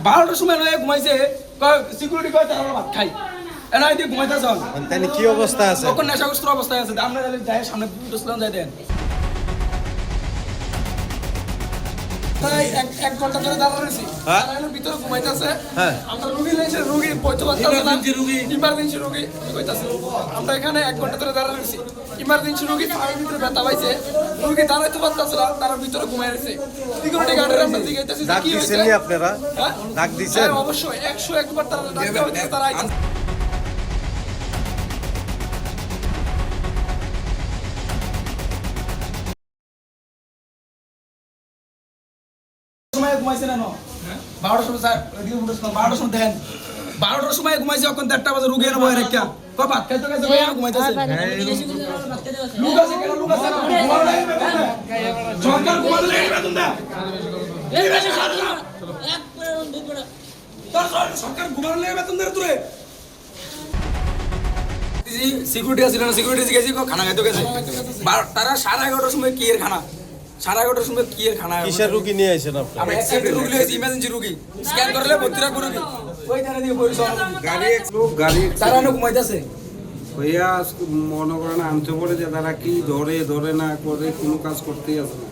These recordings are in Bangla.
12টার সময় নয় ঘুমাইছে সিকিউরিটি কয় তারা ভাত খাই এনাই দিয়ে ঘুমাইতেছ তাই কি অবস্থা আছে তখন নেশাগ্রস্ত অবস্থায় আছে আমরা যাই সামনে বুঝলাম যাই দেন তাই এক ঘন্টা ধরে দাঁড়ানো রয়েছি ভিতরে ঘুমাইতেছে আমরা রুগী পৌঁছতে পারতেছে না ইমার্জেন্সি রুগী কইতাছে আমরা এখানে 1 ঘন্টা ধরে দাঁড়ানো রয়েছি ইমার্জেন্সি রুগী ফায়ার ভিতরে ব্যথা পাইছে রুগী দাঁড়াইতে পারতেছে না তারা ভিতরে ঘুমাই রয়েছে সিকিউরিটি গার্ডের আমরা জিজ্ঞাসা ডাক কি হয়েছে দিছেন আপনারা ডাক দিছেন অবশ্যই 101 বার তারা ডাক দিয়েছে তারা সময় ঘুমাইছে না 12টার সময় স্যার 12টার সময় দেখেন 12টার সময় ঘুমাইছে এখন 1:30 বাজে রুগী এনে বয়ে রেখা কই ভাত খাইতে গেছে বয়ে ঘুমাইতেছে লোক আছে কেন লোক আছে ঘুমানো নাই সরকার ঘুমানো নাই বেতন দা এই বেশি এক তোর সরকার ঘুমানো নাই বেতন দে তোরে সিকিউরিটি আছে না সিকিউরিটি জিজ্ঞাসি খানা খাইতে গেছে তারা 11:30টার সময় কি এর খানা 11:30টার সময় কি এর খানা কিসের রোগী নিয়ে আইছেন আপনি আমরা অ্যাক্সিডেন্ট রোগী লইছি ইমার্জেন্সি রোগী স্ক্যান করলে ভর্তি রাখ রোগী ওই ধারে দিয়ে পয়সা গাড়ি এক লোক গাড়ি তারা না ঘুমাইতেছে হইয়া মনে করেন আনতে পড়ে যে তারা কি ধরে না করে কোনো কাজ করতেই আসে না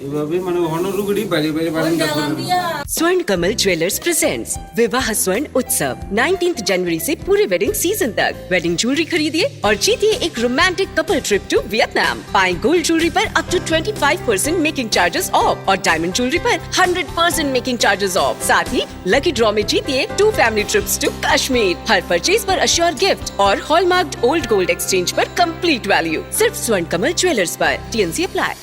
এভাবে মানে হনরুগড়ি বাড়ি বারিন্দা করে स्वर्ण कमल ज्वेलर्स प्रेजेंट्स विवाह स्वर्ण उत्सव 19 जनवरी से पूरे वेडिंग सीजन तक वेडिंग ज्वेलरी खरीदिए और जीतिए एक romantic couple trip to Vietnam. पाएं गोल्ड ज्वेलरी पर up to 25% making charges off और डायमंड ज्वेलरी पर 100% मेकिंग चार्जेस ऑफ। साथ ही लकी ड्रॉ में जीतिए 2 फैमिली ट्रिप्स टू कश्मीर। हर परचेज पर अश्योर गिफ्ट और हॉलमार्क्ड ओल्ड गोल्ड एक्सचेंज पर कंप्लीट वैल्यू सिर्फ स्वर्ण कमल ज्वेलर्स पर। TNC apply.